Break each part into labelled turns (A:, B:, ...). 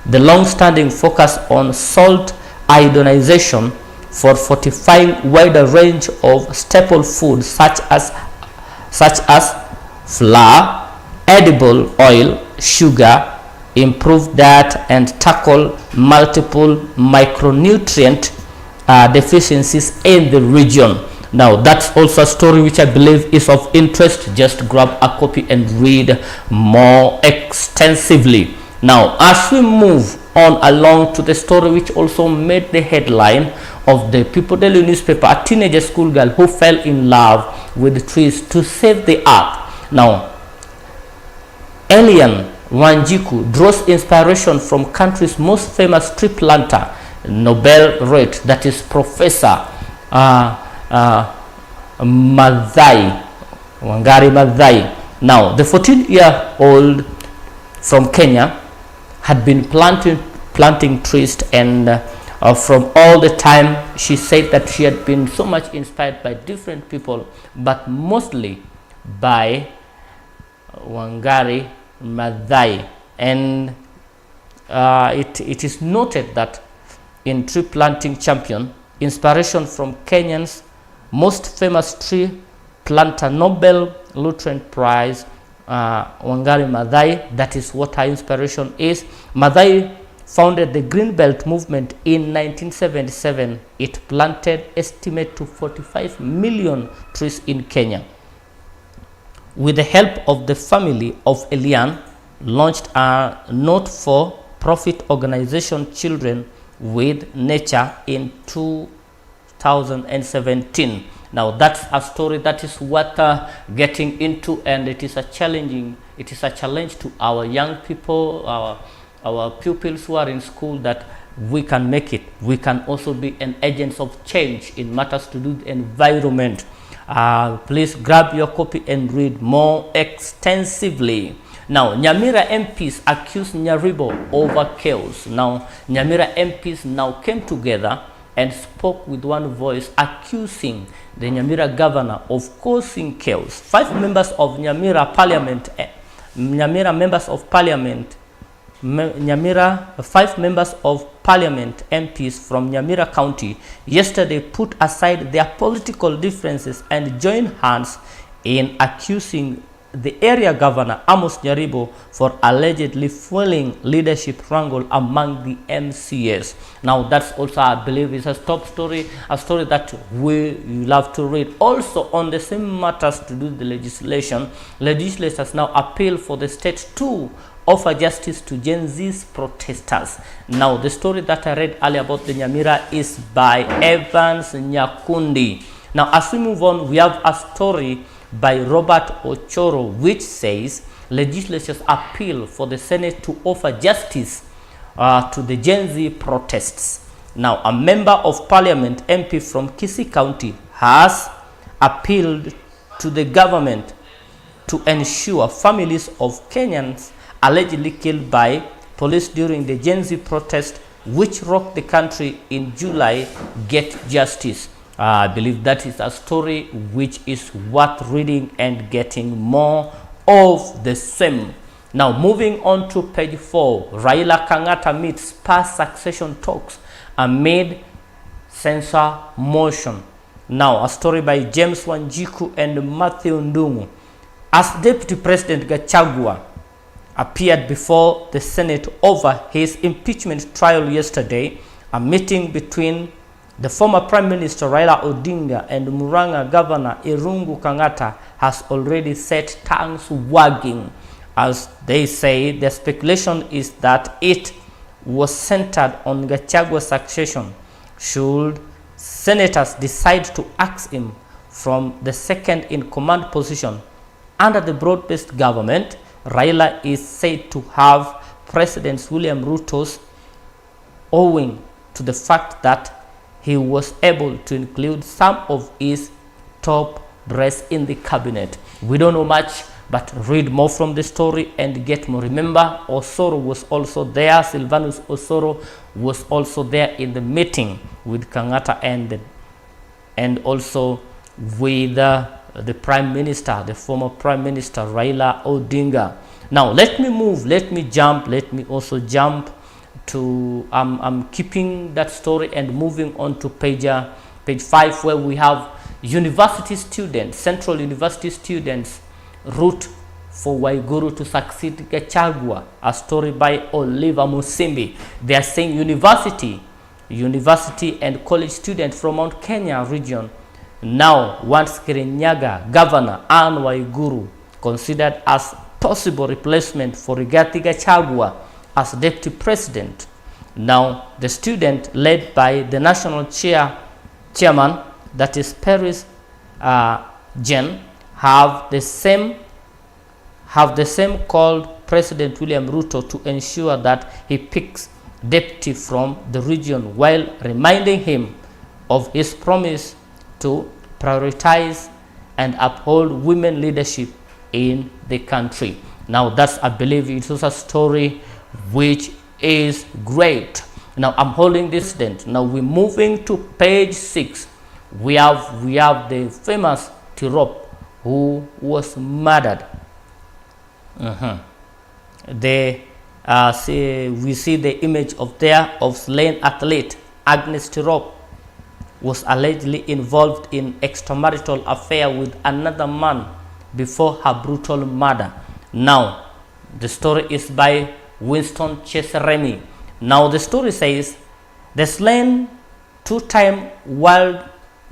A: the long-standing focus on salt iodinization for fortifying wider range of staple foods such as flour, edible oil, sugar, improve diet, and tackle multiple micronutrient deficiencies in the region. Now that's also a story which I believe is of interest. Just grab a copy and read more extensively. Now as we move on along to the story which also made the headline of the People Daily newspaper, a teenager schoolgirl who fell in love with trees to save the earth. Now Elian Wanjiku draws inspiration from country's most famous tree planter, Nobel laureate, that is Professor Wangari Maathai. Now the 14-year-old from Kenya had been planting trees, and from all the time she said that she had been so much inspired by different people, but mostly by Wangari Maathai. And it is noted that in tree planting champion, inspiration from Kenyan's most famous tree planter, Nobel Laureate Prize, Wangari Maathai. That is what her inspiration is. Maathai founded the Green Belt movement in 1977. It planted estimate to 45 million trees in Kenya. With the help of the family of Elian, launched a not-for-profit organization, Children with Nature, in 2017. Now that's a story that is worth getting into, and it is a challenge to our young people, our pupils who are in school, that we can make it. We can also be an agent of change in matters to do with the environment. Please grab your copy and read more extensively. Now, Nyamira MPs accuse Nyaribo over chaos. Now, Nyamira MPs now came together and spoke with one voice, accusing the Nyamira governor of causing chaos. Five members of Nyamira Parliament, five members of Parliament MPs from Nyamira County yesterday put aside their political differences and joined hands in accusing the area governor, Amos Nyaribo, for allegedly fueling leadership wrangle among the MCAs. Now that's also, I believe, is a top story, a story that we love to read. Also on the same matters to do with the legislation, legislators now appeal for the state to offer justice to Gen Z's protesters. Now the story that I read earlier about the Nyamira is by Evans Nyakundi. Now as we move on, we have a story by Robert Ochoro, which says legislatures appeal for the Senate to offer justice to the Gen Z protests. Now, a member of Parliament MP from Kisii County has appealed to the government to ensure families of Kenyans allegedly killed by police during the Gen Z protest, which rocked the country in July, get justice. I believe that is a story which is worth reading and getting more of the same. Now, moving on to page 4, Raila Kangata meets past succession talks amid censor motion. Now, a story by James Wanjiku and Matthew Ndungu. As Deputy President Gachagua appeared before the Senate over his impeachment trial yesterday, a meeting between the former Prime Minister Raila Odinga and Murang'a Governor Irungu Kangata has already set tongues wagging. As they say, the speculation is that it was centered on Gachagua's succession. Should senators decide to axe him from the second-in-command position under the broad-based government, Raila is said to have President William Ruto's, owing to the fact that he was able to include some of his top brass in the cabinet. We don't know much, but read more from the story and get more. Remember, Osoro was also there. Silvanus Osoro was also there in the meeting with Kangata and also with the Prime Minister, the former Prime Minister Raila Odinga. Now, let me also jump I'm keeping that story and moving on to page 5, where we have university students, Central University students root for Waiguru to succeed Gachagua, a story by Oliver Musimbi. They are saying university and college students from Mount Kenya region now wants Kirinyaga Governor Anne Waiguru considered as possible replacement for Rigathi Gachagua as deputy president. Now the student, led by the national chairman, that is Paris Jen, have the same called President William Ruto to ensure that he picks deputy from the region, while reminding him of his promise to prioritize and uphold women leadership in the country. Now that's, I believe, it was a story which is great. Now I'm holding this dent. Now we're moving to page 6. We have the famous Tirop who was murdered. We see the image of slain athlete Agnes Tirop was allegedly involved in extramarital affair with another man before her brutal murder. Now the story is by Winston Cheseremi. Now the story says the slain two-time world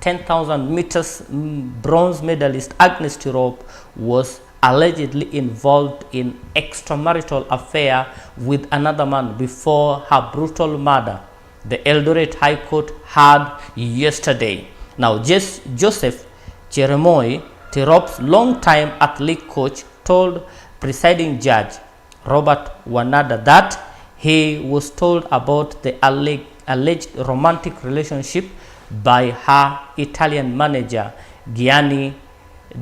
A: 10,000 meters bronze medalist Agnes Tirop was allegedly involved in extramarital affair with another man before her brutal murder, the Eldoret High Court had yesterday. Now Joseph Cheremoy, Tirop's longtime athlete coach, told presiding judge Robert Wanada that he was told about the alleged romantic relationship by her Italian manager Gianni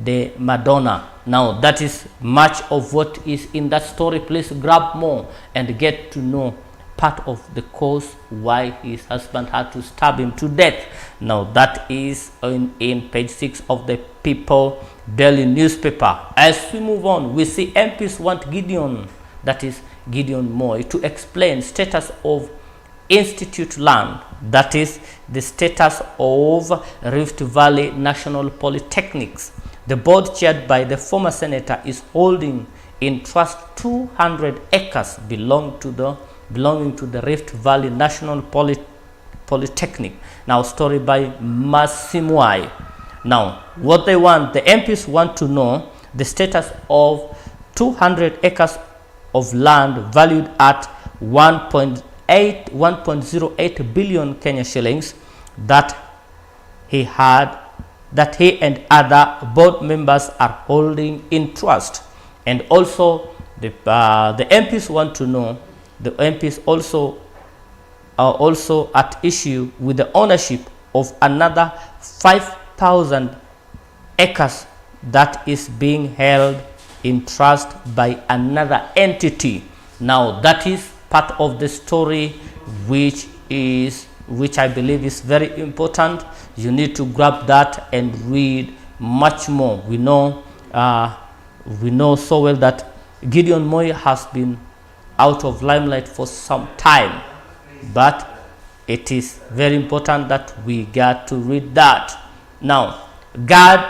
A: De Madonna. Now that is much of what is in that story. Please grab more and get to know part of the cause why his husband had to stab him to death. Now that is in page 6 of the People Daily newspaper. As we move on, we see MPs want Gideon, that is Gideon Moi, to explain status of Institute land, that is the status of Rift Valley National Polytechnics. The board, chaired by the former senator, is holding in trust 200 acres belonging to the Rift Valley National Polytechnic. Now story by Masimwai. Now what they want, the MPs want to know the status of 200 acres of land valued at 1.08 billion Kenya shillings that he and other board members are holding in trust. And also the MPs want to know, the MPs also are also at issue with the ownership of another 5,000 acres that is being held in trust by another entity. Now that is part of the story which I believe is very important. You need to grab that and read much more. We know so well that Gideon Moi has been out of limelight for some time, but it is very important that we get to read that. Now, guard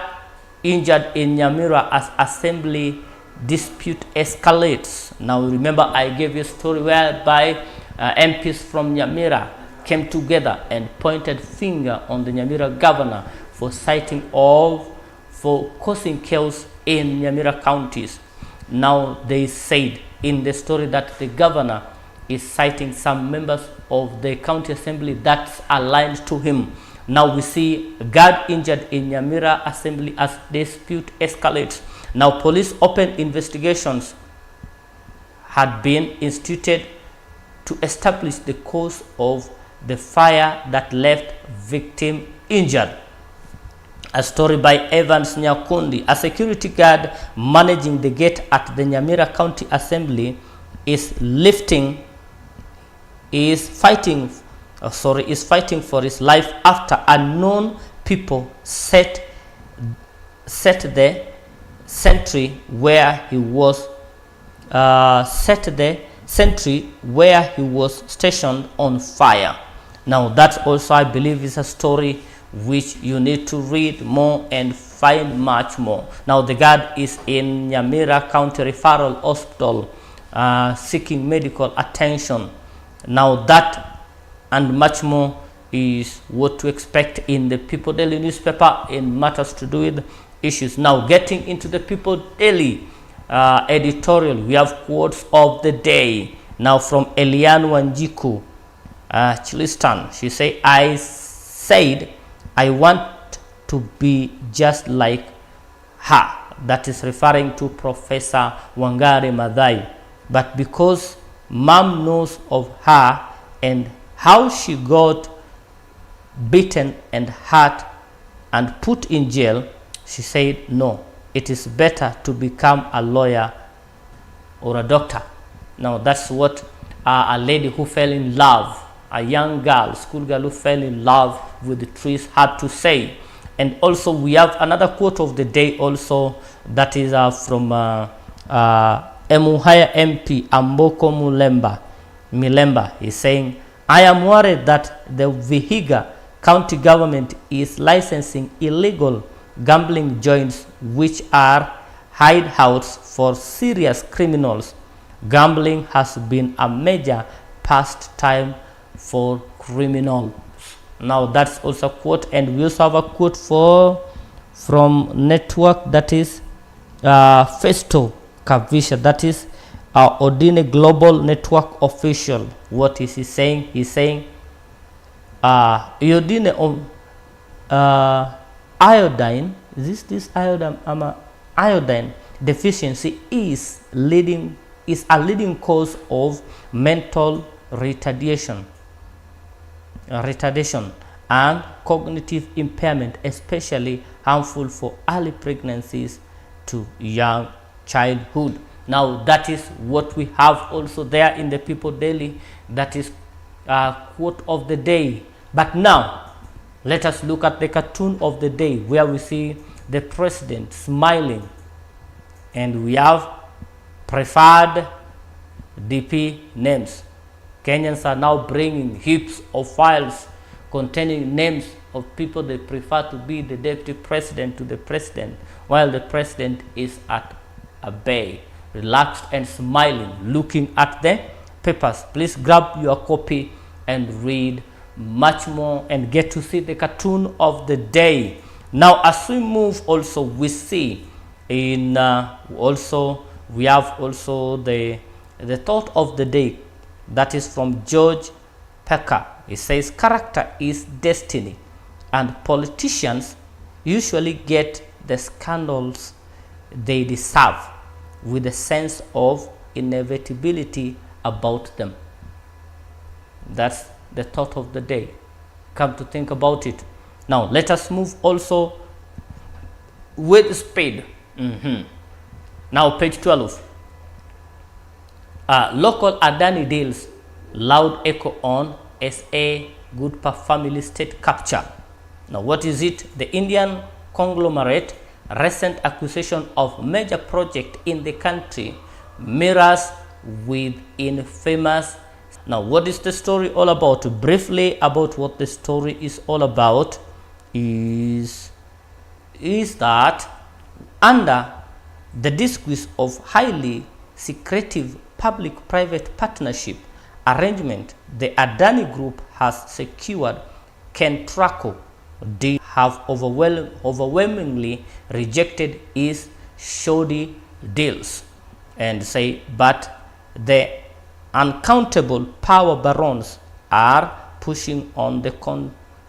A: injured in Nyamira as assembly dispute escalates. Now remember, I gave you a story whereby MPs from Nyamira came together and pointed finger on the Nyamira governor for causing chaos in Nyamira counties. Now they said in the story that the governor is citing some members of the county assembly that's aligned to him. Now we see guard injured in Nyamira assembly as dispute escalates. Now police open investigations had been instituted to establish the cause of the fire that left victim injured. A story by Evans Nyakundi. A security guard managing the gate at the Nyamira County Assembly is fighting for his life after unknown people set the sentry where he was sentry where he was stationed on fire. Now that also, I believe, is a story which you need to read more and find much more. Now the guard is in Nyamira County Referral Hospital seeking medical attention. Now that and much more is what to expect in the People Daily newspaper in matters to do with issues. Now getting into the People Daily editorial, we have quotes of the day. Now from Eliane Wanjiku, Chilistan, she said, I said I want to be just like her. That is referring to Professor Wangari Maathai. But because mom knows of her and how she got beaten and hurt and put in jail, she said, no, it is better to become a lawyer or a doctor. Now that's what a lady who fell in love, a young girl, schoolgirl who fell in love with the trees had to say. And also we have another quote of the day also, that is from Emuhaya MP Amboko Milemba. He's saying, I am worried that the Vihiga county government is licensing illegal gambling joints which are hideouts for serious criminals. Gambling has been a major pastime for criminals. Now that's also a quote, and we also have a quote from network, that is Festo Kavisha, that is Odine Global Network official. What is he saying? He's saying Odine iodine, this iodine deficiency is a leading cause of mental retardation and cognitive impairment, especially harmful for early pregnancies to young childhood. Now that is what we have also there in the People Daily, that is quote of the day. But now let us look at the cartoon of the day, where we see the president smiling, and we have preferred DP names. Kenyans are now bringing heaps of files containing names of people they prefer to be the deputy president to the president, while the president is at a bay, relaxed and smiling, looking at the papers. Please grab your copy and read much more and get to see the cartoon of the day. Now as we move also, we see in we have also the thought of the day, that is from George Pecker. It says, character is destiny, and politicians usually get the scandals they deserve with a sense of inevitability about them. That's the thought of the day. Come to think about it. Now let us move also with speed. Now page 12. Local Adani deals, loud echo on SA Good Family state capture. Now what is it? The Indian conglomerate recent accusation of major project in the country mirrors with infamous. Now what is the story all about? Briefly about what the story is all about is that under the disguise of highly secretive public-private partnership arrangement, the Adani Group has secured Kentraco. They have overwhelmingly rejected his shoddy deals, and say, but the uncountable power barons are pushing on the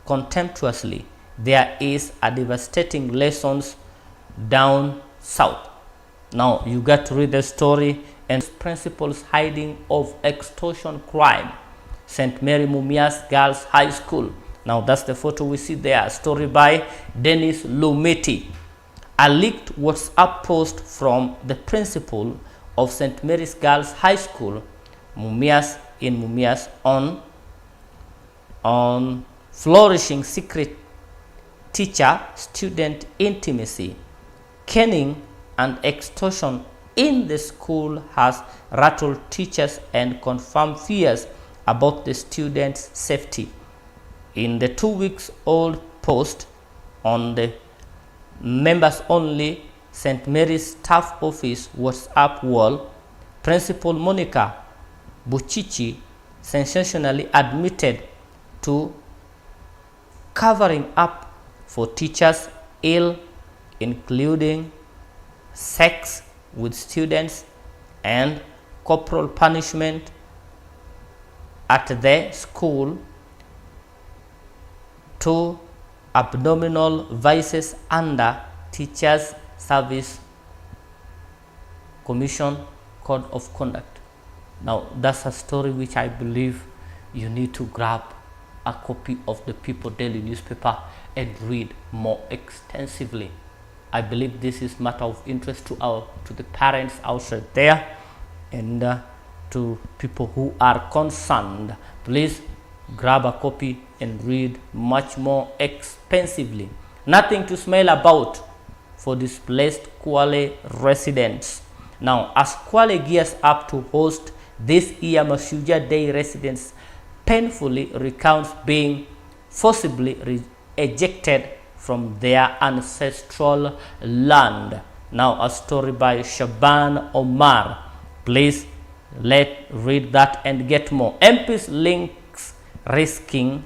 A: contemptuously. There is a devastating lessons down south. Now you got to read the story and principles hiding of extortion crime. St. Mary Mumias Girls High School. Now that's the photo we see there. Story by Dennis Lumeti. A leaked WhatsApp post from the principal of St. Mary's Girls High School, Mumias, in Mumias, on flourishing secret teacher-student intimacy, caning and extortion in the school has rattled teachers and confirmed fears about the students' safety. In the 2-week-old post on the members-only St. Mary's Staff Office WhatsApp wall, Principal Monica Whtch sensationally admitted to covering up for teachers ill, including sex with students and corporal punishment at the school, to abdominal vices under Teachers Service Commission Code of Conduct. Now, that's a story which I believe you need to grab a copy of the People Daily newspaper and read more extensively. I believe this is matter of interest to the parents outside there, and to people who are concerned. Please grab a copy and read much more expensively. Nothing to smile about for displaced Kwale residents. Now, as Kwale gears up to host this year Mashujaa Day, residents painfully recounts being forcibly ejected from their ancestral land. Now, a story by Shaban Omar. Please read that and get more. MPs links rising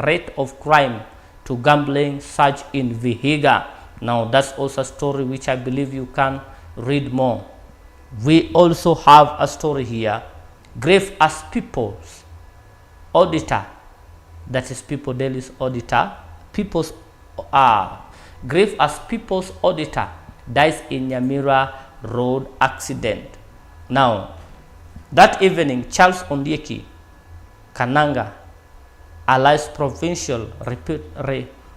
A: rate of crime to gambling surge in Vihiga. Now, that's also a story which I believe you can read more. We also have a story here. Grave as People's Auditor, that is People Daily's auditor, grave as People's Auditor dies in Nyamira road accident. Now, that evening, Charles Ondieki Kananga, Allies Provincial,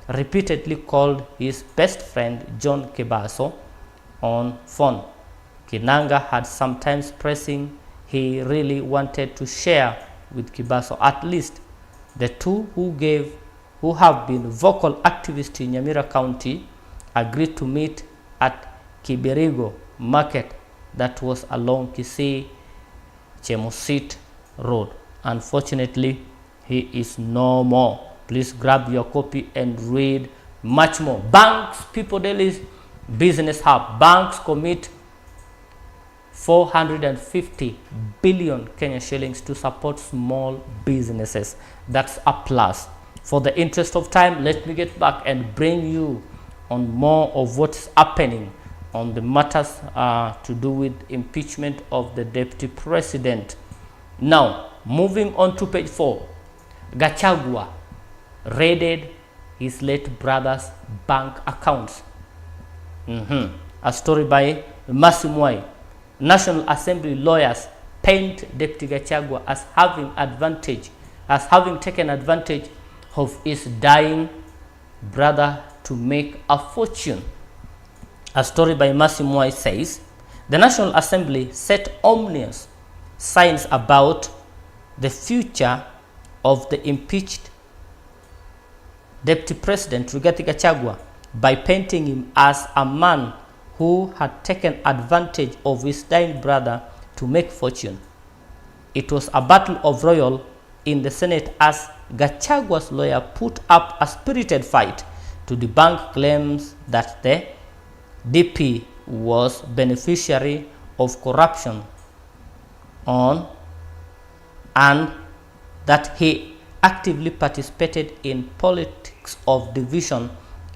A: repeatedly called his best friend John Kebaso on phone. Kinanga had sometimes pressing he really wanted to share with Kibaso. At least the two who have been vocal activists in Nyamira County agreed to meet at Kiberigo Market that was along Kisii Chemosit Road. Unfortunately, he is no more. Please grab your copy and read much more. Banks, People Daily's Business Hub. Banks commit 450 billion Kenya shillings to support small businesses. That's a plus. For the interest of time, let me get back and bring you on more of what's happening on the matters to do with impeachment of the deputy president. Now, moving on to page 4, Gachagua raided his late brother's bank accounts. A story by Masimwai. National Assembly lawyers paint Deputy Gachagua as having taken advantage of his dying brother to make a fortune. A story by Masimwai says, the National Assembly set ominous signs about the future of the impeached Deputy President Rigathi Gachagua by painting him as a man who had taken advantage of his dying brother to make fortune. It was a battle of royal in the Senate as Gachagua's lawyer put up a spirited fight to debunk claims that the DP was beneficiary of corruption and that he actively participated in politics of division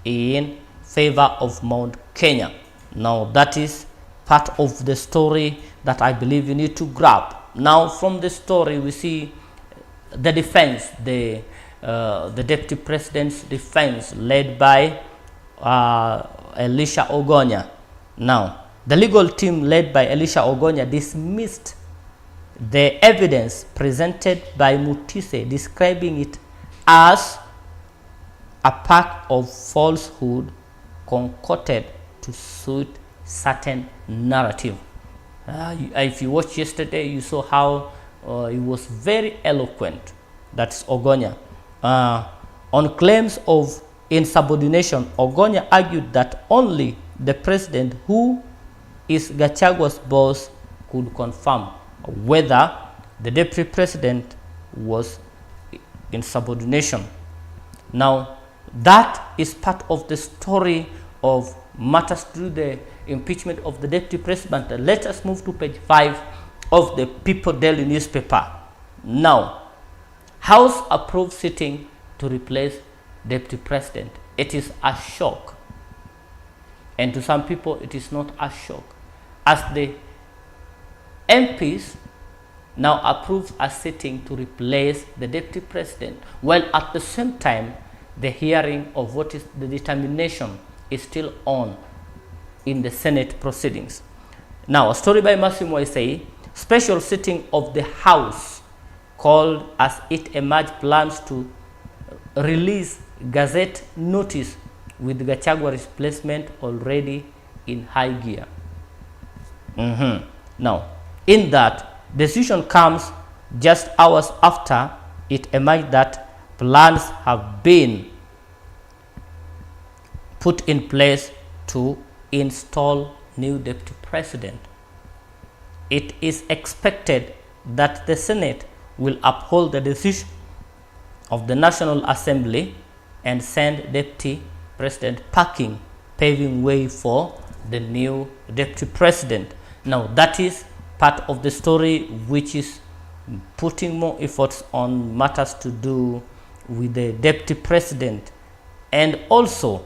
A: in favor of Mount Kenya. Now, that is part of the story that I believe you need to grab. Now, from the story, we see the defense, the deputy president's defense led by Elisha Ogonya. Now, the legal team led by Elisha Ogonya dismissed the evidence presented by Mutise, describing it as a pack of falsehood concocted to suit certain narrative. If you watched yesterday, you saw how he was very eloquent. That's Ogonya. On claims of insubordination, Ogonya argued that only the president who is Gachagua's boss could confirm whether the deputy president was in subordination. Now, that is part of the story of matters to do the impeachment of the deputy president. Let us move to page 5 of the People Daily newspaper. Now, House approved sitting to replace deputy president. It is a shock, and to some people it is not a shock, as the MPs now approve a sitting to replace the deputy president, while at the same time the hearing of what is the determination is still on in the Senate proceedings. Now, a story by Massimo say, special sitting of the House called as it emerged plans to release Gazette notice with Gachagua replacement already in high gear. Now, in that, decision comes just hours after it emerged that plans have been put in place to install new deputy president. It is expected that the Senate will uphold the decision of the National Assembly and send deputy president packing, paving way for the new deputy president. Now, that is part of the story which is putting more efforts on matters to do with the deputy president, and also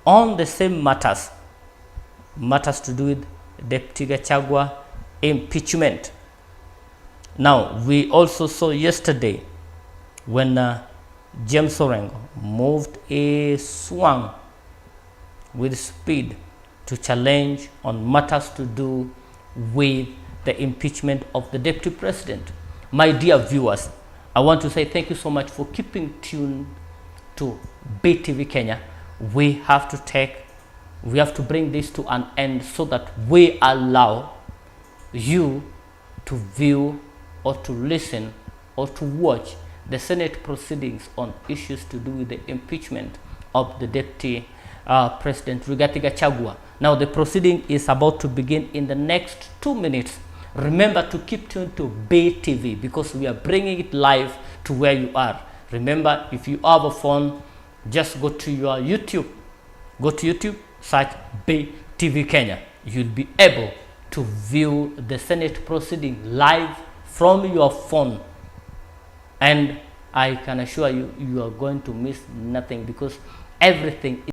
A: on the same matters to do with Deputy Gachagua impeachment. Now, we also saw yesterday when James Orengo moved a swung with speed to challenge on matters to do with the impeachment of the deputy president. My dear viewers, I want to say thank you so much for keeping tuned to BTV Kenya. We have to bring this to an end so that we allow you to view or to listen or to watch the Senate proceedings on issues to do with the impeachment of the deputy president Rigathi Gachagua. Now, the proceeding is about to begin in the next 2 minutes. Remember to keep tuned to BTV because we are bringing it live to where you are. Remember, if you have a phone, just go to your YouTube. Go to YouTube, search BTV Kenya. You'll be able to view the Senate proceeding live from your phone. And I can assure you, you are going to miss nothing because everything